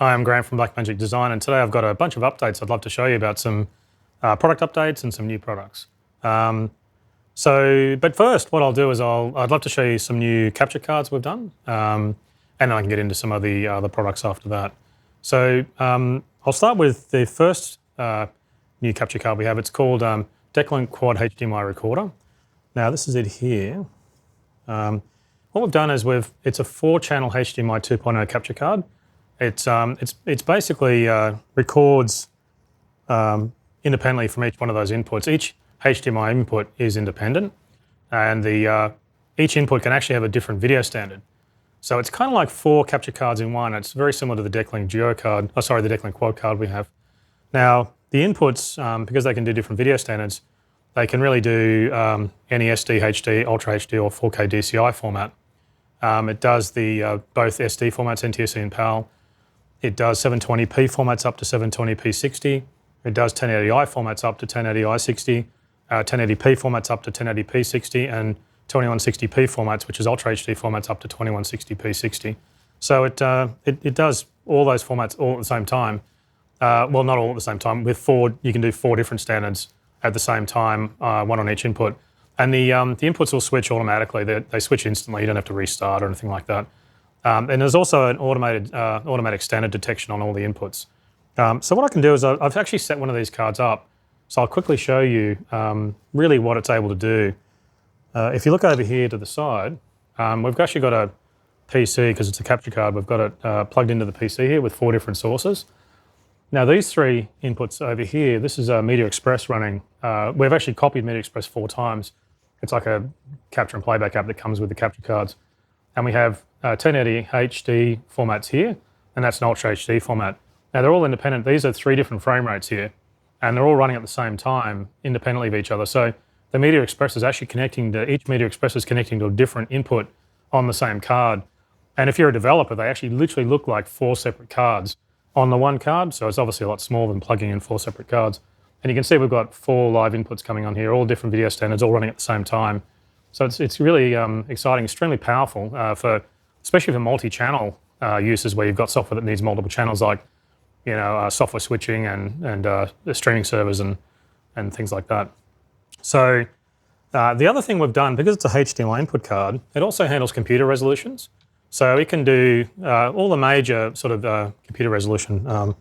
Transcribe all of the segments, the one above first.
Hi, I'm Graham from Blackmagic Design, and today I've got a bunch of updates I'd love to show you about some product updates and some new products. But first, what I'll do is I'd love to show you some new capture cards we've done, and then I can get into some of the other products after that. So I'll start with the first new capture card we have. It's called DeckLink Quad HDMI Recorder. Now this is it here. What we've done is it's a 4-channel HDMI 2.0 capture card. It's basically records independently from each one of those inputs. Each HDMI input is independent, and each input can actually have a different video standard. So it's kind of like 4 capture cards in one. It's very similar to the DeckLink Duo card. The DeckLink Quad card we have. Now the inputs, because they can do different video standards, they can really do any SD, HD, Ultra HD, or 4K DCI format. It does both SD formats, NTSC and PAL. It does 720p formats up to 720p 60. It does 1080i formats up to 1080i 60, 1080p formats up to 1080p 60, and 2160p formats, which is Ultra HD formats, up to 2160p 60. So it does all those formats all at the same time. Well, not all at the same time. With you can do 4 different standards at the same time, one on each input. And the inputs will switch automatically. They switch instantly. You don't have to restart or anything like that. And there's also an automatic standard detection on all the inputs. So what I can do is I've actually set one of these cards up. So I'll quickly show you really what it's able to do. If you look over here to the side, we've actually got a PC, because it's a capture card. We've got it plugged into the PC here with 4 different sources. Now these 3 inputs over here, this is Media Express running. We've actually copied Media Express 4 times. It's like a capture and playback app that comes with the capture cards. And we have 1080 HD formats here, and that's an Ultra HD format. Now they're all independent. These are 3 different frame rates here, and they're all running at the same time, independently of each other. So the Media Express is actually each Media Express is connecting to a different input on the same card. And if you're a developer, they actually literally look like 4 separate cards on the one card. So it's obviously a lot smaller than plugging in 4 separate cards. And you can see we've got 4 live inputs coming on here, all different video standards, all running at the same time. So it's really exciting, extremely powerful, especially for multi-channel uses where you've got software that needs multiple channels, like software switching and the streaming servers and things like that. So the other thing we've done, because it's a HDMI input card, it also handles computer resolutions. So it can do all the major sort of computer resolutions. Well,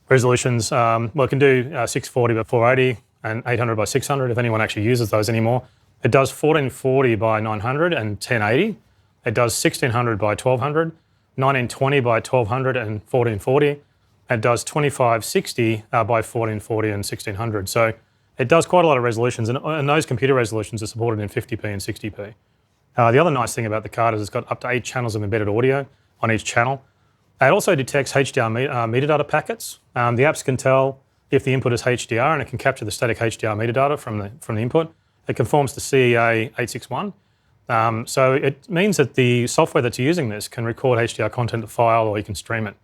it can do 640 by 480 and 800 by 600 if anyone actually uses those anymore. It does 1440 by 900 and 1080. It does 1600 by 1200, 1920 by 1200 and 1440. It does 2560 by 1440 and 1600. So it does quite a lot of resolutions, and those computer resolutions are supported in 50p and 60p. The other nice thing about the card is it's got up to 8 channels of embedded audio on each channel. It also detects HDR metadata packets. The apps can tell if the input is HDR, and it can capture the static HDR metadata from the input. It conforms to CEA 861. So it means that the software that's using this can record HDR content to file, or you can stream it.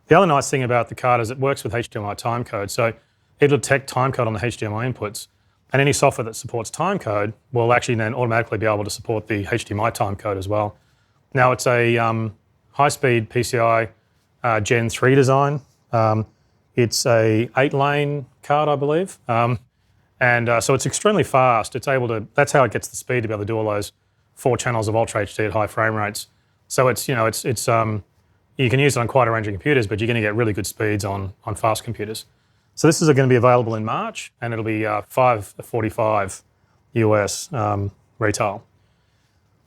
The other nice thing about the card is it works with HDMI timecode. So it'll detect timecode on the HDMI inputs, and any software that supports timecode will actually then automatically be able to support the HDMI timecode as well. Now it's a high-speed PCI Gen 3 design. It's a 8-lane card, I believe. So it's extremely fast. That's how it gets the speed to be able to do all those 4 channels of Ultra HD at high frame rates. So you can use it on quite a range of computers, but you're going to get really good speeds on fast computers. So this is going to be available in March, and it'll be $545 US retail.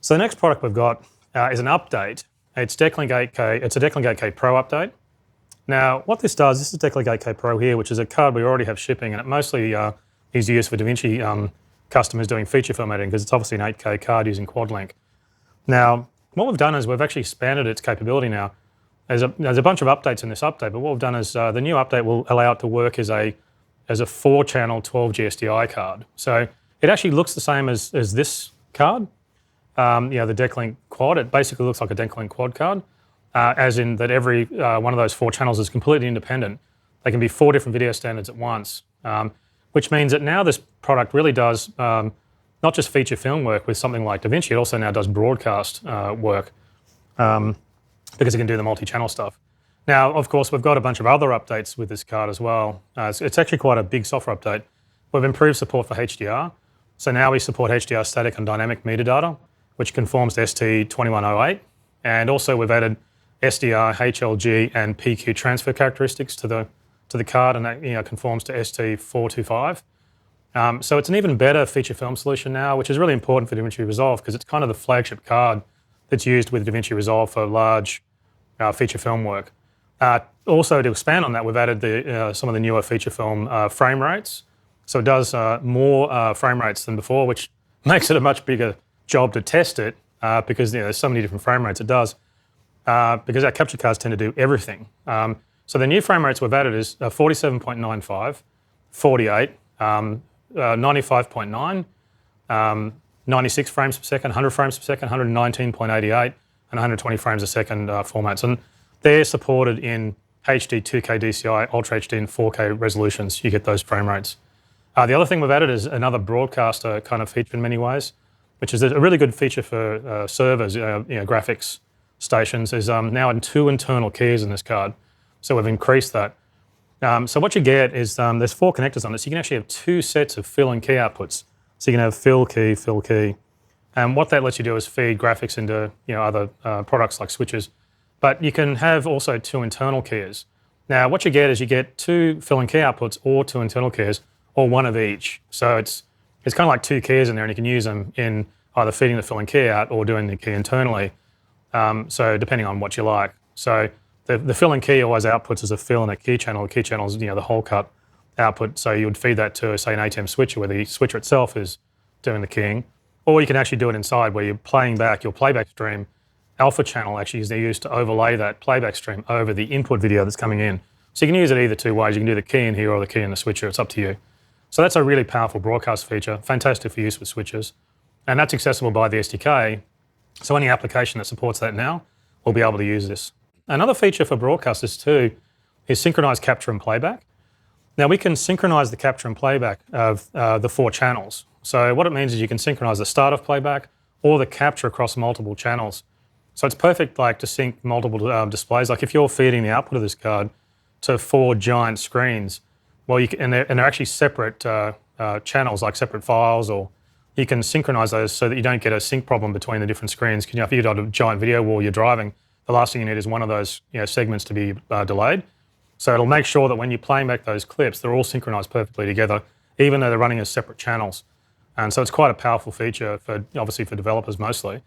So the next product we've got is an update. It's DeckLink 8K. It's a DeckLink 8K Pro update. Now, what this is DeckLink 8K Pro here, which is a card we already have shipping, and it mostly is used for DaVinci customers doing feature formatting, because it's obviously an 8K card using quad-link. Now, what we've done is we've actually expanded its capability now. There's a bunch of updates in this update, but what we've done is the new update will allow it to work as a 4-channel 12G SDI card. So it actually looks the same as this card. The DeckLink Quad. It basically looks like a DeckLink Quad card, as in that every one of those 4 channels is completely independent. They can be 4 different video standards at once, which means that now this product really does not just feature film work with something like DaVinci, it also now does broadcast work because it can do the multi-channel stuff. Now, of course, we've got a bunch of other updates with this card as well. It's actually quite a big software update. We've improved support for HDR. So now we support HDR static and dynamic metadata, which conforms to ST2108. And also we've added SDR, HLG, and PQ transfer characteristics to the card, and that conforms to ST425. So it's an even better feature film solution now, which is really important for DaVinci Resolve because it's kind of the flagship card that's used with DaVinci Resolve for large feature film work. Also, to expand on that, we've added some of the newer feature film frame rates. So it does more frame rates than before, which makes it a much bigger job to test it because there's so many different frame rates it does. Because our capture cards tend to do everything. So the new frame rates we've added is 47.95, 48, 95.9, 96 frames per second, 100 frames per second, 119.88, and 120 frames a second formats. And they're supported in HD, 2K DCI, Ultra HD, and 4K resolutions. You get those frame rates. The other thing we've added is another broadcaster kind of feature in many ways, which is a really good feature for servers, graphics stations, is now in 2 internal keys in this card. So we've increased that. So what you get is there's 4 connectors on this. You can actually have 2 sets of fill and key outputs. So you can have fill key. And what that lets you do is feed graphics into other products like switches. But you can have also 2 internal keys. Now what you get is you get 2 fill and key outputs or 2 internal keys, or 1 of each. So it's kind of like 2 keys in there, and you can use them in either feeding the fill and key out or doing the key internally. So depending on what you like. So the fill and key always outputs as a fill and a key channel. The key channel is the whole cut output. So you would feed that to, say, an ATEM switcher where the switcher itself is doing the keying. Or you can actually do it inside where you're playing back your playback stream. Alpha channel actually is used to overlay that playback stream over the input video that's coming in. So you can use it either 2 ways. You can do the key in here or the key in the switcher. It's up to you. So that's a really powerful broadcast feature, fantastic for use with switches. And that's accessible by the SDK. So any application that supports that now will be able to use this. Another feature for broadcasters too is synchronized capture and playback. Now we can synchronize the capture and playback of the 4 channels. So what it means is you can synchronize the start of playback or the capture across multiple channels. So it's perfect to sync multiple displays. Like if you're feeding the output of this card to 4 giant screens, well, and they're actually separate channels, like separate files, or you can synchronize those so that you don't get a sync problem between the different screens. If you've got a giant video wall you're driving, the last thing you need is one of those segments to be delayed. So it'll make sure that when you're playing back those clips, they're all synchronized perfectly together, even though they're running as separate channels. And so it's quite a powerful feature, obviously for developers mostly.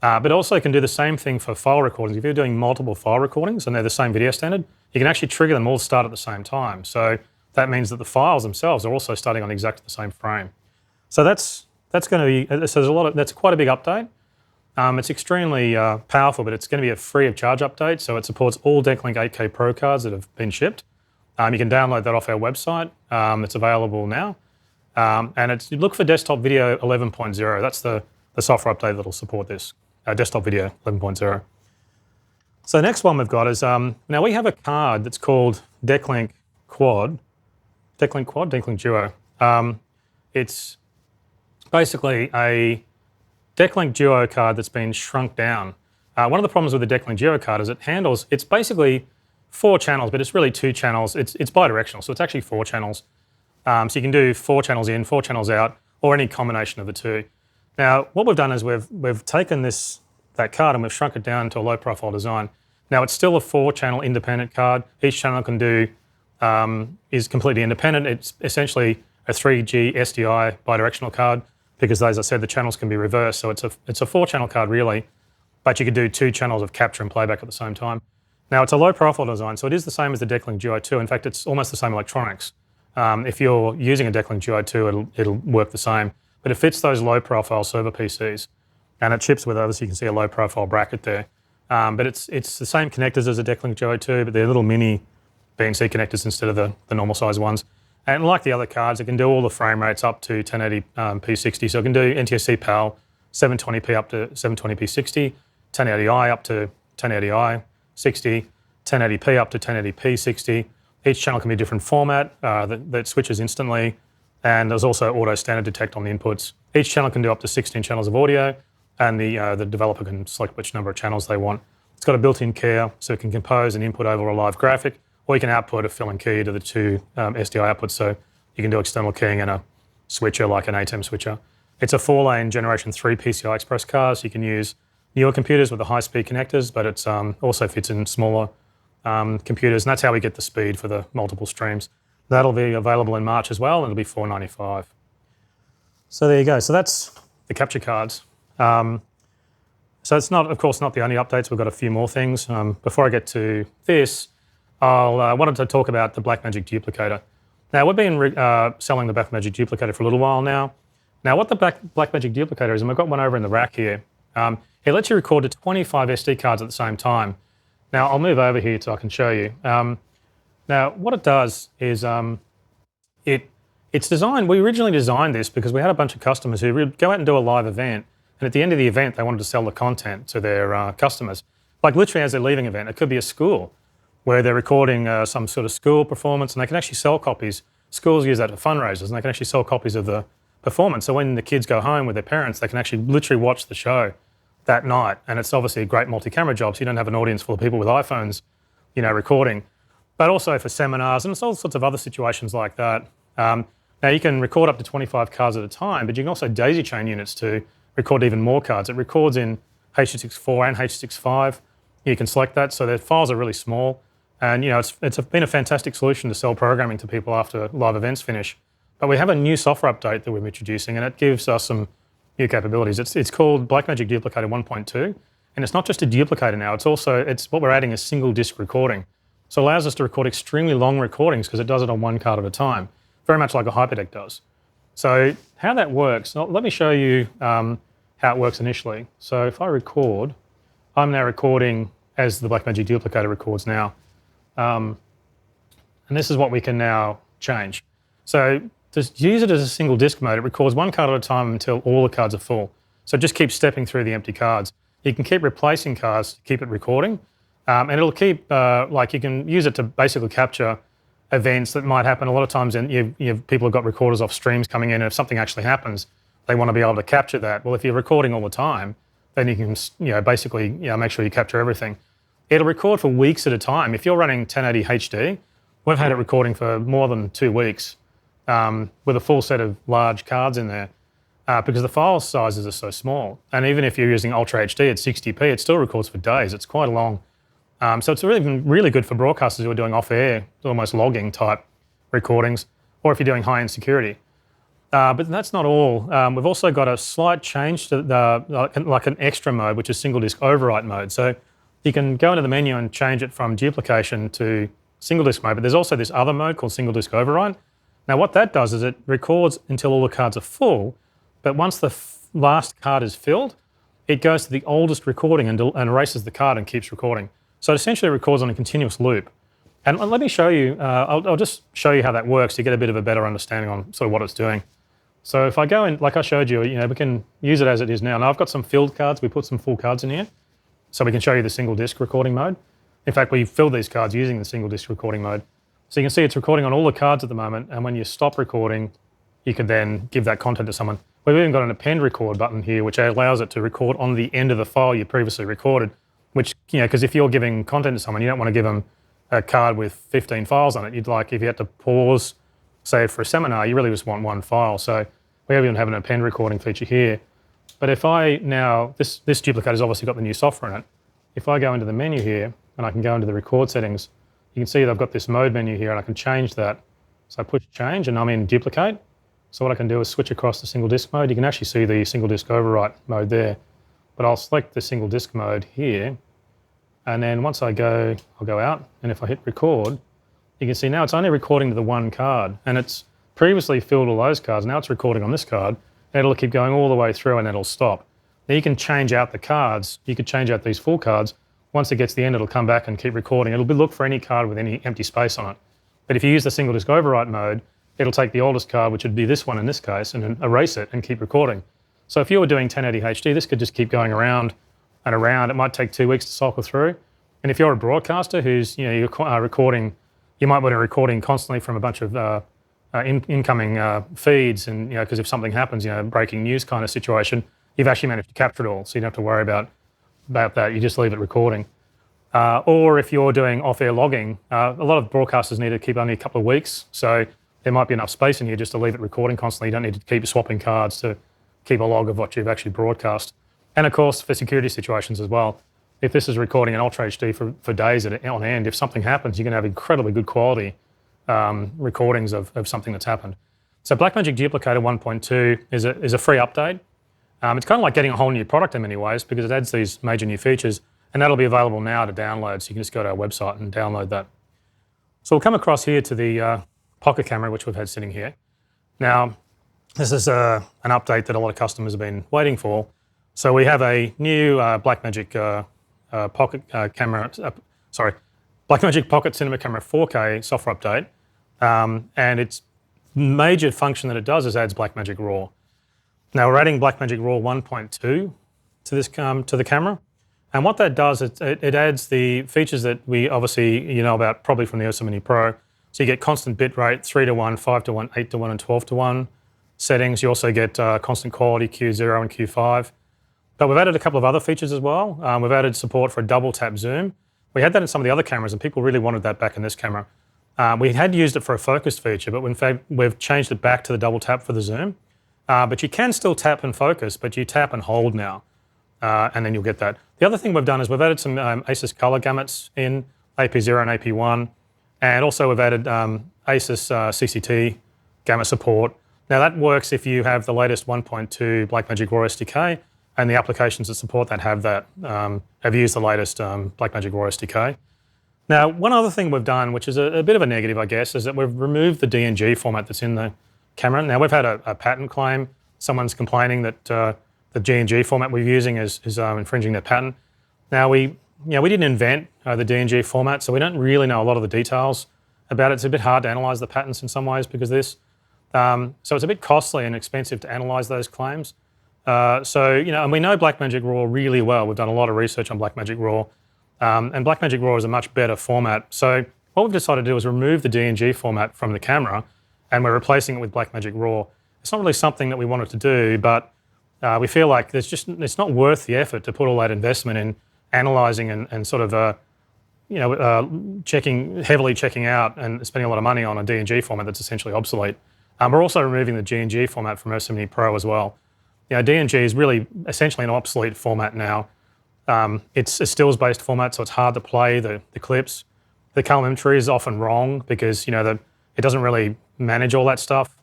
But also can do the same thing for file recordings. If you're doing multiple file recordings and they're the same video standard, you can actually trigger them all to start at the same time. So that means that the files themselves are also starting on exactly the same frame. So that's going to be, that's quite a big update. It's extremely powerful, but it's going to be a free of charge update. So it supports all DeckLink 8K Pro cards that have been shipped. You can download that off our website. It's available now. And look for desktop video 11.0. That's the software update that'll support this. Desktop video 11.0. So the next one we've got is, now we have a card that's called DeckLink DeckLink Duo. It's basically a DeckLink Duo card that's been shrunk down. One of the problems with the DeckLink Duo card is it's basically 4 channels, but it's really 2 channels. It's bidirectional, so it's actually 4 channels. So you can do 4 channels in, 4 channels out, or any combination of the 2. Now, what we've done is we've taken that card and we've shrunk it down to a low-profile design. Now, it's still a 4-channel independent card. Each channel can do is completely independent. It's essentially a 3G SDI bidirectional card because, as I said, the channels can be reversed. So it's a 4-channel card really, but you could do 2 channels of capture and playback at the same time. Now, it's a low-profile design, so it is the same as the DeckLink Duo 2. In fact, it's almost the same electronics. If you're using a DeckLink Duo 2, it'll work the same. But it fits those low-profile server PCs, and it ships with others. You can see a low-profile bracket there. But it's the same connectors as a DeckLink Duo 2, but they're little mini BNC connectors instead of the normal size ones. And like the other cards, it can do all the frame rates up to 1080p 60. So it can do NTSC PAL, 720p up to 720p 60, 1080i up to 1080i 60, 1080p up to 1080p 60. Each channel can be a different format that switches instantly. And there's also auto standard detect on the inputs. Each channel can do up to 16 channels of audio, and the developer can select which number of channels they want. It's got a built-in keyer, so it can compose and input over a live graphic, or you can output a fill and key to the two SDI outputs, so you can do external keying and a switcher like an ATEM switcher. It's a 4-lane Generation 3 PCI Express card, so you can use newer computers with the high-speed connectors, but it also fits in smaller computers, and that's how we get the speed for the multiple streams. That'll be available in March as well, and it'll be $495. So there you go. So that's the capture cards. So it's not, of course, not the only updates. We've got a few more things. Before I get to this, I wanted to talk about the Blackmagic Duplicator. Now, we've been selling the Blackmagic Duplicator for a little while now. Now, what the Blackmagic Duplicator is, and we've got one over in the rack here, it lets you record to 25 SD cards at the same time. Now, I'll move over here so I can show you. Now, what it does is it's designed, we originally designed this because we had a bunch of customers who would go out and do a live event, and at the end of the event, they wanted to sell the content to their customers. Like literally as they're leaving an event, it could be a school where they're recording some sort of school performance, and they can actually sell copies. Schools use that for fundraisers, and they can actually sell copies of the performance. So when the kids go home with their parents, they can actually literally watch the show that night. And it's obviously a great multi-camera job, so you don't have an audience full of people with iPhones, recording. But also for seminars and all sorts of other situations like that. Now you can record up to 25 cards at a time, but you can also daisy chain units to record even more cards. It records in H.264 and H.265. You can select that, so the files are really small. And it's been a fantastic solution to sell programming to people after live events finish. But we have a new software update that we're introducing, and it gives us some new capabilities. It's called Blackmagic Duplicator 1.2, and it's not just a duplicator now. It's what we're adding is single disk recording. So it allows us to record extremely long recordings because it does it on one card at a time, very much like a hyperdeck does. So how that works, let me show you how it works initially. So if I record, I'm now recording as the Blackmagic Duplicator records now. And this is what we can now change. So to use it as a single disk mode, it records one card at a time until all the cards are full. So it just keeps stepping through the empty cards. You can keep replacing cards to keep it recording. And it'll keep, you can use it to basically capture events that might happen. A lot of times people have got recorders off streams coming in, and if something actually happens, they want to be able to capture that. Well, if you're recording all the time, then you can basically make sure you capture everything. It'll record for weeks at a time. If you're running 1080 HD, we've had it recording for more than 2 weeks with a full set of large cards in there because the file sizes are so small. And even if you're using Ultra HD at 60p, it still records for days. It's quite long. So it's really good for broadcasters who are doing off-air, almost logging type recordings, or if you're doing high-end security. But that's not all. We've also got a slight change to like an extra mode, which is single disk overwrite mode. So you can go into the menu and change it from duplication to single disk mode, but there's also this other mode called single disk overwrite. Now what that does is it records until all the cards are full, but once the last card is filled, it goes to the oldest recording and erases the card and keeps recording. So it essentially records on a continuous loop. And let me show you, I'll just show you how that works to get a bit of a better understanding on sort of what it's doing. So if I go in, like I showed you, we can use it as it is now. Now I've got some filled cards, we put some full cards in here, so we can show you the single disk recording mode. In fact, we filled these cards using the single disk recording mode. So you can see it's recording on all the cards at the moment, and when you stop recording, you can then give that content to someone. We've even got an append record button here, which allows it to record on the end of the file you previously recorded, which, because if you're giving content to someone, you don't want to give them a card with 15 files on it. You'd like, if you had to pause, say for a seminar, you really just want one file. So we even have an append recording feature here. But if I now, this duplicator's obviously got the new software in it. If I go into the menu here, and I can go into the record settings, you can see that I've got this mode menu here, and I can change that. So I push change, and I'm in duplicate. So what I can do is switch across to single disk mode. You can actually see the single disk overwrite mode there. But I'll select the single disk mode here, and then once I'll go out, and if I hit record, you can see now it's only recording to the one card, and it's previously filled all those cards. Now it's recording on this card, and it'll keep going all the way through, and it'll stop. Now you can change out the cards. You could change out these full cards. Once it gets to the end, it'll come back and keep recording. It'll look for any card with any empty space on it. But if you use the single disk overwrite mode, it'll take the oldest card, which would be this one in this case, and then erase it and keep recording. So if you were doing 1080 HD, this could just keep going around and around. It might take 2 weeks to cycle through. And if you're a broadcaster who's, you're recording, you might want to be recording constantly from a bunch of incoming feeds, and because if something happens, breaking news kind of situation, you've actually managed to capture it all, so you don't have to worry about that. You just leave it recording. Or if you're doing off-air logging, a lot of broadcasters need to keep only a couple of weeks, so there might be enough space in here just to leave it recording constantly. You don't need to keep swapping cards to keep a log of what you've actually broadcast. And of course, for security situations as well, if this is recording in Ultra HD for days on end, if something happens, you can have incredibly good quality recordings of something that's happened. So Blackmagic Duplicator 1.2 is a free update. It's kind of like getting a whole new product in many ways because it adds these major new features, and that'll be available now to download. So you can just go to our website and download that. So we'll come across here to the pocket camera, which we've had sitting here. Now, this is an update that a lot of customers have been waiting for. So we have a new Blackmagic pocket camera, Blackmagic Pocket Cinema Camera 4K software update. And its major function that it does is adds Blackmagic Raw. Now we're adding Blackmagic Raw 1.2 to this to the camera. And what that does, it adds the features that we obviously you know about probably from the OSM Mini Pro. So you get constant bitrate, 3:1, 5:1, 8:1, and 12:1 settings. You also get constant quality Q0 and Q5. But we've added a couple of other features as well. We've added support for a double tap zoom. We had that in some of the other cameras, and people really wanted that back in this camera. We had used it for a focused feature, but in fact, we've changed it back to the double tap for the zoom. But you can still tap and focus, but you tap and hold now, and then you'll get that. The other thing we've done is we've added some ASUS color gamuts in AP0 and AP1, and also we've added ASUS CCT gamut support. Now that works if you have the latest 1.2 Blackmagic Raw SDK, and the applications that support that have used the latest Blackmagic Raw SDK. Now, one other thing we've done, which is a bit of a negative, I guess, is that we've removed the DNG format that's in the camera. Now, we've had a patent claim. Someone's complaining that the DNG format we're using is infringing their patent. Now, we didn't invent the DNG format, so we don't really know a lot of the details about it. It's a bit hard to analyze the patents in some ways because of this. So it's a bit costly and expensive to analyze those claims. And we know Blackmagic Raw really well. We've done a lot of research on Blackmagic Raw, and Blackmagic Raw is a much better format. So what we've decided to do is remove the DNG format from the camera, and we're replacing it with Blackmagic Raw. It's not really something that we wanted to do, but we feel like it's not worth the effort to put all that investment in analyzing and sort of heavily checking out and spending a lot of money on a DNG format that's essentially obsolete. We're also removing the GNG format from OSM Mini Pro as well. DNG is really essentially an obsolete format now. It's a stills-based format, so it's hard to play the clips. The colorimetry is often wrong because it doesn't really manage all that stuff.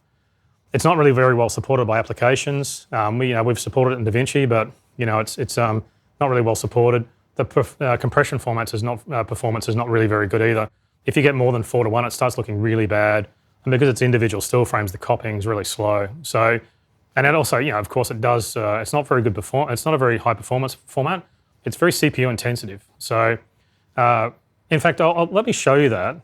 It's not really very well supported by applications. We've supported it in DaVinci, but it's not really well supported. The compression performance is not really very good either. If you get more than 4:1, it starts looking really bad, and because it's individual still frames, the copying is really slow. So. And then also, of course, it does. It's not very good It's not a very high performance format. It's very CPU intensive. So, in fact, let me show you that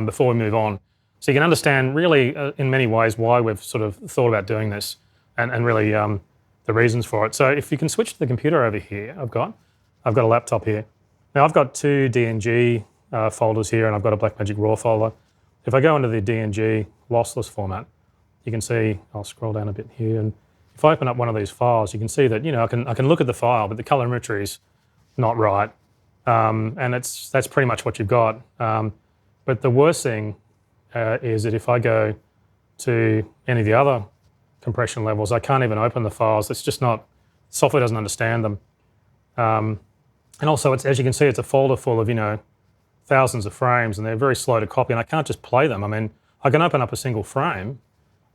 before we move on, so you can understand really, in many ways, why we've sort of thought about doing this, and really the reasons for it. So, if you can switch to the computer over here, I've got a laptop here. Now, I've got two DNG folders here, and I've got a Blackmagic Raw folder. If I go into the DNG lossless format, you can see, I'll scroll down a bit here, and if I open up one of these files, you can see that I can look at the file, but the colorimetry is not right, and that's pretty much what you've got. But the worst thing is that if I go to any of the other compression levels, I can't even open the files. It's just not, software doesn't understand them. And also, as you can see, it's a folder full of thousands of frames, and they're very slow to copy, and I can't just play them. I mean, I can open up a single frame,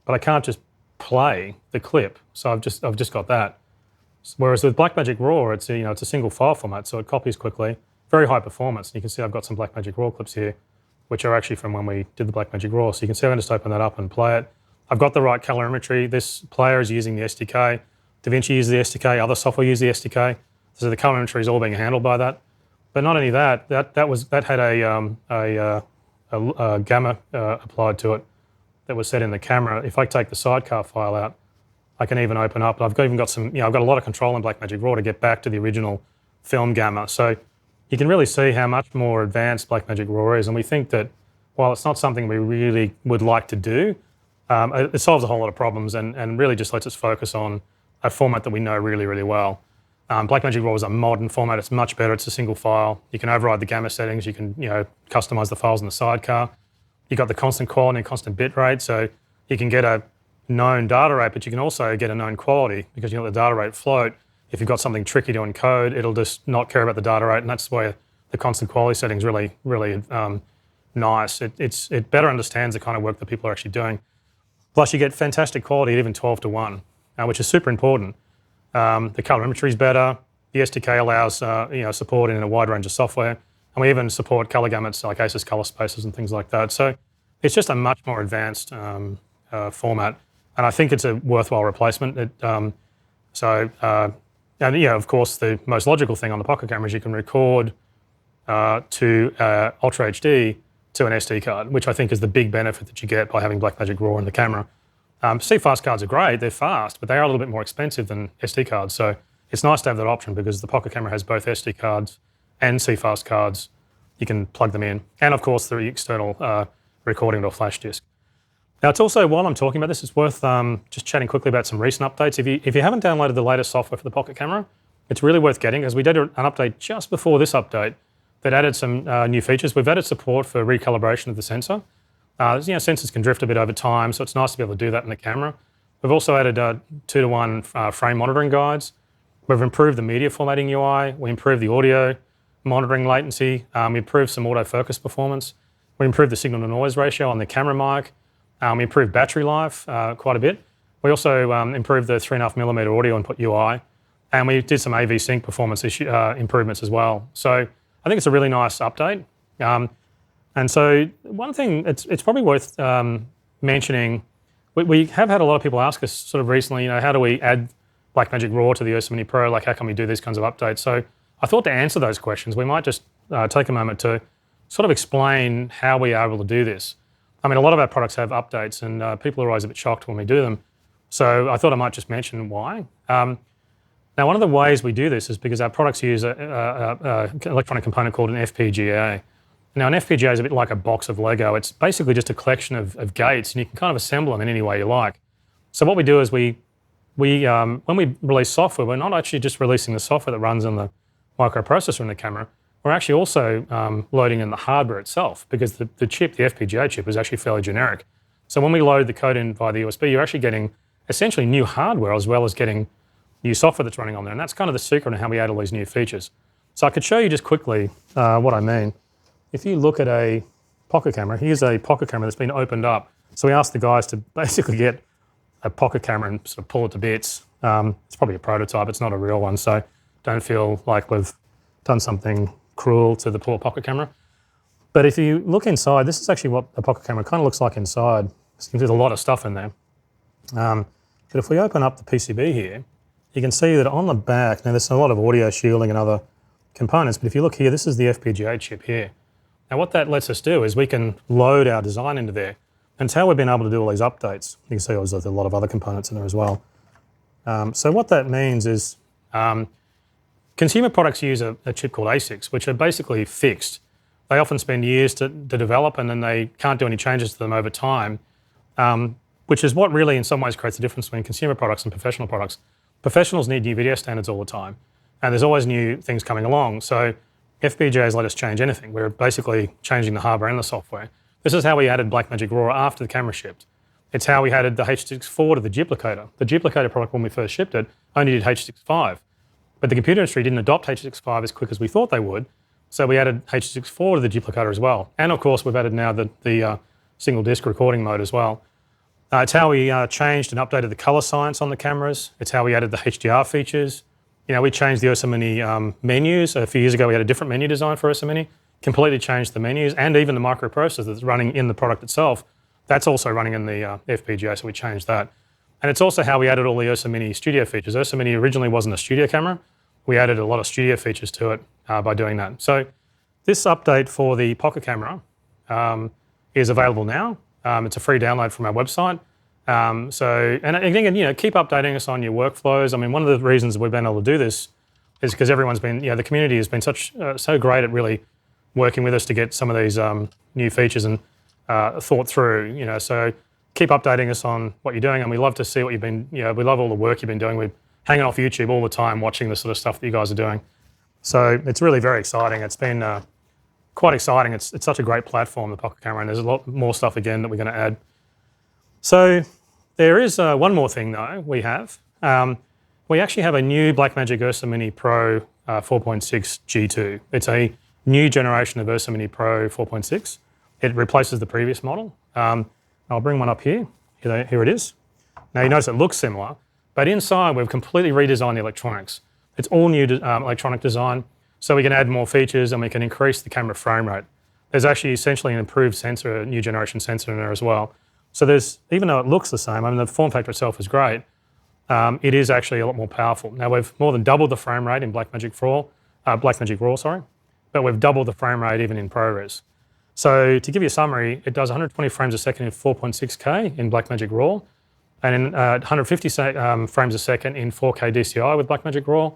but I can't just play the clip. So I've just got that. Whereas with Blackmagic Raw, it's a single file format, so it copies quickly, very high performance. And you can see I've got some Blackmagic Raw clips here, which are actually from when we did the Blackmagic Raw. So you can see I can just open that up and play it. I've got the right colorimetry. This player is using the SDK. DaVinci uses the SDK. Other software uses the SDK. So the colorimetry is all being handled by that. But not only that, that had a gamma applied to it that was set in the camera. If I take the sidecar file out, I can even open up. I've got some, I've got a lot of control in Blackmagic Raw to get back to the original film gamma. So you can really see how much more advanced Blackmagic Raw is. And we think that while it's not something we really would like to do, it solves a whole lot of problems and really just lets us focus on a format that we know really, really well. Blackmagic Raw is a modern format. It's much better. It's a single file. You can override the gamma settings. You can customize the files in the sidecar. You've got the constant quality and constant bit rate, so you can get a known data rate, but you can also get a known quality because you let the data rate float. If you've got something tricky to encode, it'll just not care about the data rate, and that's where the constant quality settings really nice. It better understands the kind of work that people are actually doing. Plus, you get fantastic quality at even 12:1, which is super important. The colorimetry is better. The SDK allows support in a wide range of software, and we even support color gamuts like ACES color spaces and things like that. So it's just a much more advanced format, and I think it's a worthwhile replacement. And of course, the most logical thing on the pocket camera is you can record to Ultra HD to an SD card, which I think is the big benefit that you get by having Blackmagic Raw in the camera. CFast cards are great, they're fast, but they are a little bit more expensive than SD cards. So it's nice to have that option because the pocket camera has both SD cards and CFast cards. You can plug them in. And of course, the external recording or flash disk. Now it's also, while I'm talking about this, it's worth just chatting quickly about some recent updates. If you haven't downloaded the latest software for the pocket camera, it's really worth getting, because we did an update just before this update that added some new features. We've added support for recalibration of the sensor. Sensors can drift a bit over time, so it's nice to be able to do that in the camera. We've also added 2:1 frame monitoring guides. We've improved the media formatting UI. We improved the audio monitoring latency. We improved some autofocus performance. We improved the signal-to-noise ratio on the camera mic. We improved battery life quite a bit. We also improved the 3.5mm audio input UI, and we did some AV sync performance improvements as well. So I think it's a really nice update. And so one thing, it's probably worth mentioning, we have had a lot of people ask us sort of recently, how do we add Blackmagic Raw to the Ursa Mini Pro? Like, how can we do these kinds of updates? So I thought to answer those questions, we might just take a moment to sort of explain how we are able to do this. I mean, a lot of our products have updates, and people are always a bit shocked when we do them. So I thought I might just mention why. Now, one of the ways we do this is because our products use an electronic component called an FPGA. Now, an FPGA is a bit like a box of Lego. It's basically just a collection of gates, and you can kind of assemble them in any way you like. So what we do is when we release software, we're not actually just releasing the software that runs on the microprocessor in the camera. We're actually also loading in the hardware itself, because the chip, the FPGA chip, is actually fairly generic. So when we load the code in via the USB, you're actually getting essentially new hardware as well as getting new software that's running on there. And that's kind of the secret of how we add all these new features. So I could show you just quickly what I mean. If you look at a pocket camera, here's a pocket camera that's been opened up. So we asked the guys to basically get a pocket camera and sort of pull it to bits. It's probably a prototype, it's not a real one, so don't feel like we've done something cruel to the poor pocket camera. But if you look inside, this is actually what a pocket camera kind of looks like inside. There's a lot of stuff in there. But if we open up the PCB here, you can see that on the back, now there's a lot of audio shielding and other components, but if you look here, this is the FPGA chip here. Now what that lets us do is we can load our design into there. And it's how we've been able to do all these updates. You can see there's a lot of other components in there as well. So what that means is consumer products use a chip called ASICs, which are basically fixed. They often spend years to develop, and then they can't do any changes to them over time, which is what really in some ways creates the difference between consumer products and professional products. Professionals need new video standards all the time, and there's always new things coming along. So FPGAs let us change anything. We're basically changing the hardware and the software. This is how we added Blackmagic Raw after the camera shipped. It's how we added the H.264 to the Duplicator. The Duplicator product, when we first shipped it, only did H.265. But the computer industry didn't adopt H.265 as quick as we thought they would, so we added H.264 to the Duplicator as well. And of course, we've added now the single disc recording mode as well. It's how we changed and updated the color science on the cameras. It's how we added the HDR features. We changed the Ursa Mini menus. A few years ago, we had a different menu design for Ursa Mini, completely changed the menus, and even the microprocessor that's running in the product itself, that's also running in the FPGA, so we changed that. And it's also how we added all the Ursa Mini studio features. Ursa Mini originally wasn't a studio camera. We added a lot of studio features to it by doing that. So this update for the pocket camera is available now. It's a free download from our website. And again, keep updating us on your workflows. I mean, one of the reasons we've been able to do this is because everyone's been, the community has been so great at really working with us to get some of these new features and thought through. So keep updating us on what you're doing, and we love to see what you've been. We love all the work you've been doing with hanging off YouTube all the time watching the sort of stuff that you guys are doing. So it's really very exciting. It's been quite exciting. It's such a great platform, the Pocket Camera, and there's a lot more stuff again that we're going to add. So there is one more thing though we have. We actually have a new Blackmagic Ursa Mini Pro 4.6 G2. It's a new generation of Ursa Mini Pro 4.6. It replaces the previous model. I'll bring one up here. Here it is. Now you notice it looks similar, but inside we've completely redesigned the electronics. It's all new electronic design, so we can add more features and we can increase the camera frame rate. There's actually essentially an improved sensor, a new generation sensor in there as well. So there's, even though it looks the same, I mean the form factor itself is great, it is actually a lot more powerful. Now we've more than doubled the frame rate in Blackmagic Raw, sorry, but we've doubled the frame rate even in ProRes. So to give you a summary, it does 120 frames a second in 4.6K in Blackmagic Raw, and in 150 frames a second in 4K DCI with Blackmagic Raw,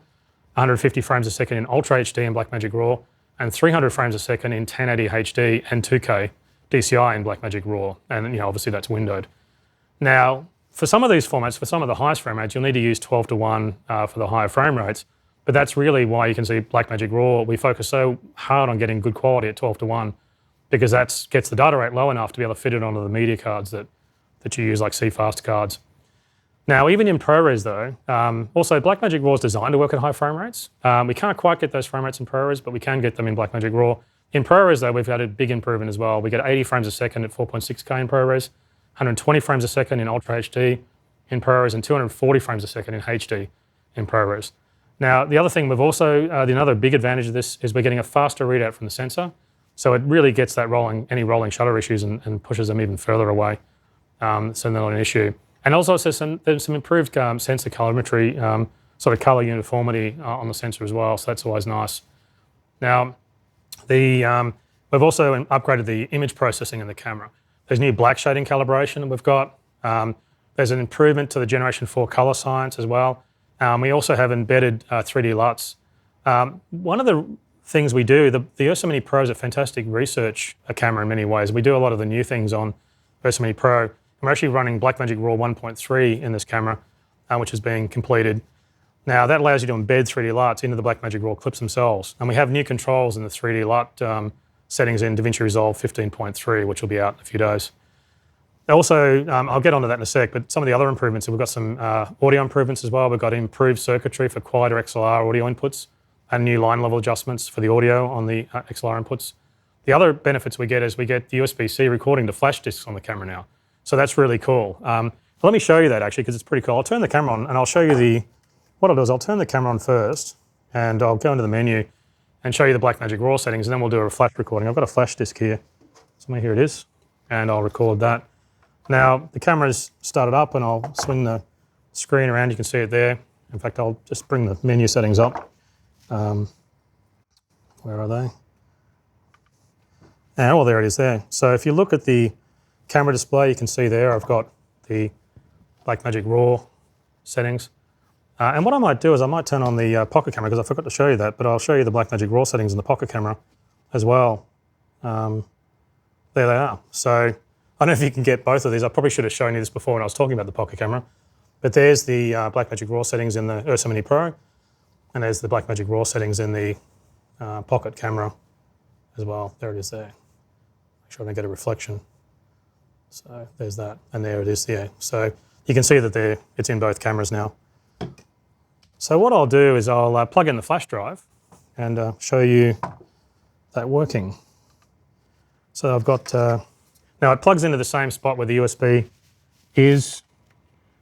150 frames a second in Ultra HD in Blackmagic Raw, and 300 frames a second in 1080 HD and 2K DCI in Blackmagic Raw. And obviously that's windowed. Now, for some of these formats, for some of the highest frame rates, you'll need to use 12:1 for the higher frame rates. But that's really why you can see Blackmagic Raw, we focus so hard on getting good quality at 12:1, because that gets the data rate low enough to be able to fit it onto the media cards that you use, like CFast cards. Now, even in ProRes though, also Blackmagic Raw is designed to work at high frame rates. We can't quite get those frame rates in ProRes, but we can get them in Blackmagic Raw. In ProRes though, we've had a big improvement as well. We get 80 frames a second at 4.6K in ProRes, 120 frames a second in Ultra HD in ProRes, and 240 frames a second in HD in ProRes. Now, the other thing we've also, another big advantage of this is we're getting a faster readout from the sensor. So it really gets that any rolling shutter issues and pushes them even further away. So they're not an issue. And also there's some improved sensor colorimetry, sort of color uniformity on the sensor as well. So that's always nice. Now, we've also upgraded the image processing in the camera. There's new black shading calibration that we've got. There's an improvement to the Generation 4 color science as well. We also have embedded 3D LUTs. One of the things we do, the Ursa Mini Pro is a fantastic research camera in many ways. We do a lot of the new things on Ursa Mini Pro. And we're actually running Blackmagic Raw 1.3 in this camera, which is being completed. Now that allows you to embed 3D LUTs into the Blackmagic Raw clips themselves. And we have new controls in the 3D LUT settings in DaVinci Resolve 15.3, which will be out in a few days. Also, I'll get onto that in a sec, but some of the other improvements, we've got some audio improvements as well. We've got improved circuitry for quieter XLR audio inputs and new line level adjustments for the audio on the XLR inputs. The other benefits we get is we get the USB-C recording to flash disks on the camera now. So that's really cool. Let me show you that actually, because it's pretty cool. I'll turn the camera on and I'll show you what I'll do is I'll turn the camera on first and I'll go into the menu and show you the Blackmagic Raw settings, and then we'll do a flash recording. I've got a flash disk here. So here it is, and I'll record that. Now, the camera's started up and I'll swing the screen around. You can see it there. In fact, I'll just bring the menu settings up. Where are they? Oh, there it is there. So if you look at the camera display, you can see there I've got the Blackmagic Raw settings. And what I might do is I might turn on the Pocket camera, because I forgot to show you that, but I'll show you the Blackmagic Raw settings in the Pocket camera as well. There they are. So I don't know if you can get both of these. I probably should have shown you this before when I was talking about the Pocket camera. But there's the Blackmagic Raw settings in the Ursa Mini Pro, and there's the Blackmagic Raw settings in the Pocket camera as well. There it is there. Make sure I don't get a reflection. So there's that, and there it is there. So you can see that it's in both cameras now. So what I'll do is I'll plug in the flash drive and show you that working. So I've got, now it plugs into the same spot where the USB is.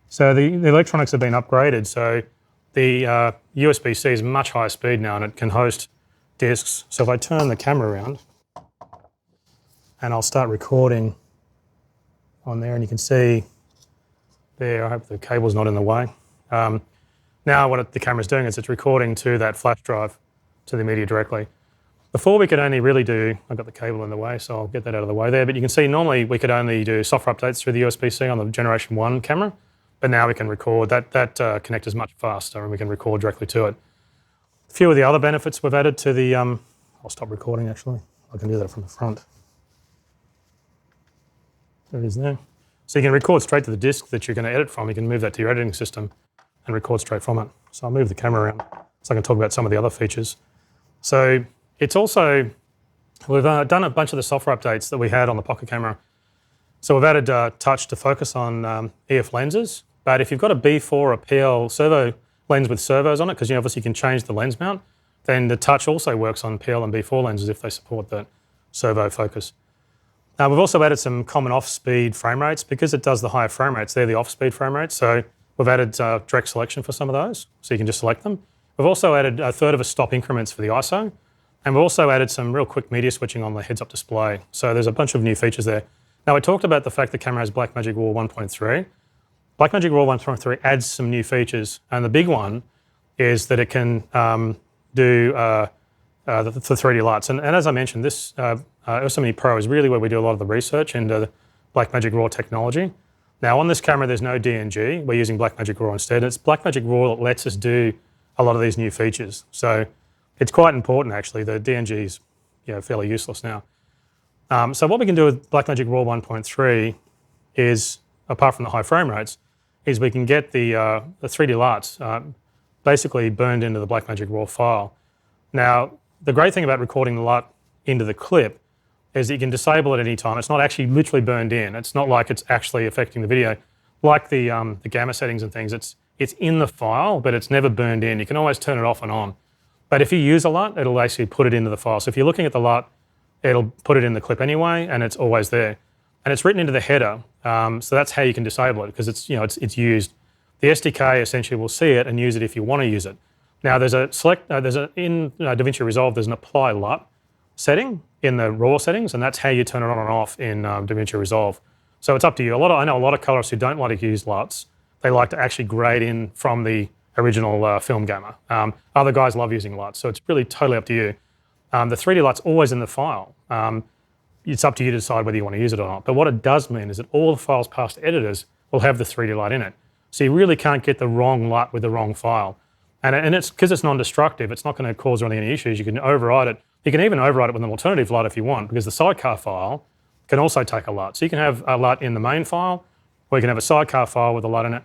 So the electronics have been upgraded. So the USB-C is much higher speed now and it can host disks. So if I turn the camera around and I'll start recording on there, and you can see there, I hope the cable's not in the way. Now what the camera's doing is it's recording to that flash drive, to the media directly. Before we could only really do, I've got the cable in the way, so I'll get that out of the way there, but you can see normally we could only do software updates through the USB-C on the Generation 1 camera, but now we can record. That connector's much faster and we can record directly to it. A few of the other benefits we've added to the, I'll stop recording actually. I can do that from the front. There it is there. So you can record straight to the disk that you're going to edit from. You can move that to your editing system. and record straight from it. So I'll move the camera around so I can talk about some of the other features. So it's also, we've done a bunch of the software updates that we had on the Pocket camera. So we've added touch to focus on EF lenses, but if you've got a B4 or PL servo lens with servos on it, because obviously you can change the lens mount, then the touch also works on PL and B4 lenses if they support that servo focus. We've also added some common off-speed frame rates. Because it does the higher frame rates, they're the off-speed frame rates, so we've added direct selection for some of those, so you can just select them. We've also added a third of a stop increments for the ISO, and we've also added some real quick media switching on the heads-up display. So there's a bunch of new features there. Now, I talked about the fact the camera has Blackmagic Raw 1.3. Blackmagic Raw 1.3 adds some new features, and the big one is that it can do the 3D lights. And as I mentioned, this Yosemite Pro is really where we do a lot of the research into the Blackmagic Raw technology. Now, on this camera, there's no DNG. We're using Blackmagic Raw instead. It's Blackmagic Raw that lets us do a lot of these new features. So it's quite important, actually. The DNG is fairly useless now. So what we can do with Blackmagic Raw 1.3 is, apart from the high frame rates, is we can get the 3D lights basically burned into the Blackmagic Raw file. Now, the great thing about recording the light into the clip is that you can disable it at any time. It's not actually literally burned in. It's not like it's actually affecting the video. Like the gamma settings and things, it's in the file, but it's never burned in. You can always turn it off and on. But if you use a LUT, it'll actually put it into the file. So if you're looking at the LUT, it'll put it in the clip anyway, and it's always there. And it's written into the header, so that's how you can disable it, because it's used. The SDK essentially will see it and use it if you want to use it. Now there's in DaVinci Resolve, there's an apply LUT setting in the RAW settings, and that's how you turn it on and off in DaVinci Resolve. So it's up to you. I know a lot of colorists who don't like to use LUTs. They like to actually grade in from the original film gamma. Other guys love using LUTs, so it's really totally up to you. The 3D LUT's always in the file. It's up to you to decide whether you want to use it or not. But what it does mean is that all the files past editors will have the 3D LUT in it. So you really can't get the wrong LUT with the wrong file. And it's because it's non-destructive, it's not going to cause really any issues. You can override it. You can even override it with an alternative LUT if you want, because the sidecar file can also take a LUT. So you can have a LUT in the main file, or you can have a sidecar file with a LUT in it.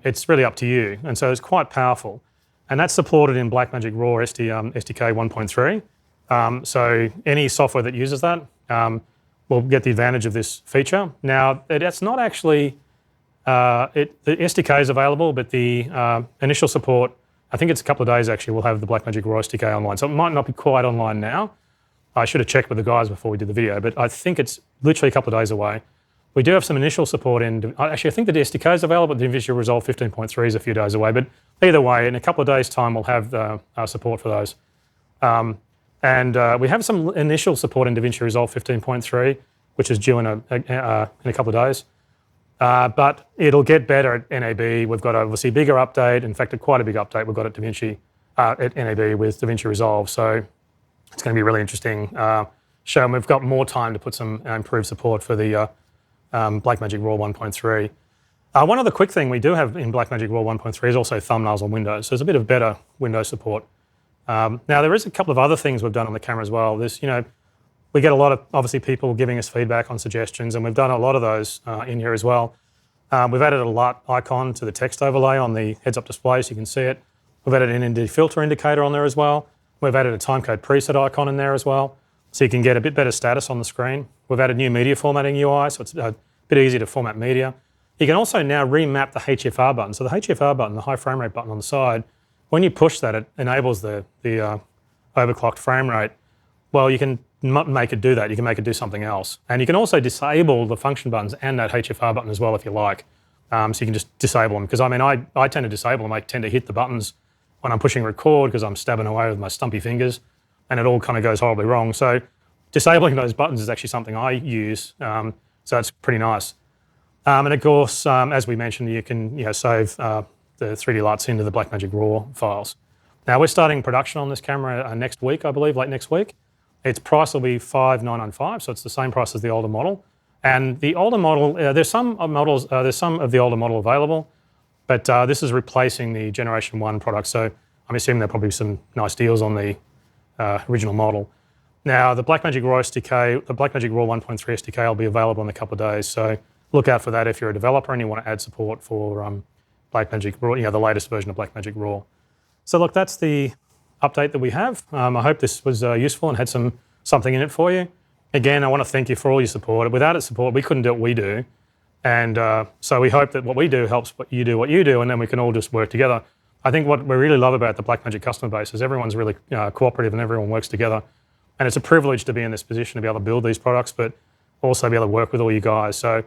It's really up to you. And so it's quite powerful. And that's supported in Blackmagic Raw SDK 1.3. So any software that uses that will get the advantage of this feature. Now, it's not actually, the SDK is available, but the initial support, I think it's a couple of days actually, we'll have the Blackmagic Raw SDK online. So it might not be quite online now. I should have checked with the guys before we did the video, but I think it's literally a couple of days away. We do have some initial support in, actually I think the SDK is available, but the DaVinci Resolve 15.3 is a few days away. But either way, in a couple of days' time, we'll have the support for those. We have some initial support in DaVinci Resolve 15.3, which is due in a couple of days. But it'll get better at NAB. We've got obviously a bigger update. In fact, quite a big update we've got at DaVinci, at NAB with DaVinci Resolve. So it's going to be a really interesting show. And we've got more time to put some improved support for the Blackmagic Raw 1.3. One other quick thing we do have in Blackmagic Raw 1.3 is also thumbnails on Windows. So there's a bit of better Windows support. Now, there is a couple of other things we've done on the camera as well. There's, we get a lot of, obviously, people giving us feedback on suggestions, and we've done a lot of those in here as well. We've added a LUT icon to the text overlay on the heads-up display so you can see it. We've added an ND filter indicator on there as well. We've added a timecode preset icon in there as well, so you can get a bit better status on the screen. We've added new media formatting UI, so it's a bit easier to format media. You can also now remap the HFR button. So the HFR button, the high frame rate button on the side, when you push that, it enables the overclocked frame rate. Well, you can make it do that. You can make it do something else. And you can also disable the function buttons and that HFR button as well if you like. So you can just disable them. Because I mean, I tend to disable them. I tend to hit the buttons when I'm pushing record because I'm stabbing away with my stumpy fingers and it all kind of goes horribly wrong. So disabling those buttons is actually something I use. So that's pretty nice. And of course, as we mentioned, you can save the 3D LUTs into the Blackmagic Raw files. Now we're starting production on this camera next week, I believe, late next week. Its price will be $5,995, so it's the same price as the older model. And the older model, there's some of the older model available, but this is replacing the Generation 1 product, so I'm assuming there'll probably be some nice deals on the original model. Now, the Blackmagic Raw SDK, the Blackmagic Raw 1.3 SDK will be available in a couple of days, so look out for that if you're a developer and you want to add support for Blackmagic Raw, the latest version of Blackmagic Raw. So look, that's the update that we have. I hope this was useful and had something in it for you. Again, I want to thank you for all your support. Without its support, we couldn't do what we do. And so we hope that what we do helps what you do, and then we can all just work together. I think what we really love about the Blackmagic customer base is everyone's really cooperative and everyone works together. And it's a privilege to be in this position to be able to build these products, but also be able to work with all you guys. So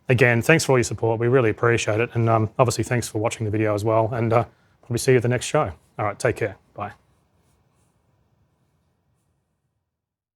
again, thanks for all your support. We really appreciate it. And obviously, thanks for watching the video as well. And probably see you at the next show. All right, take care. Bye.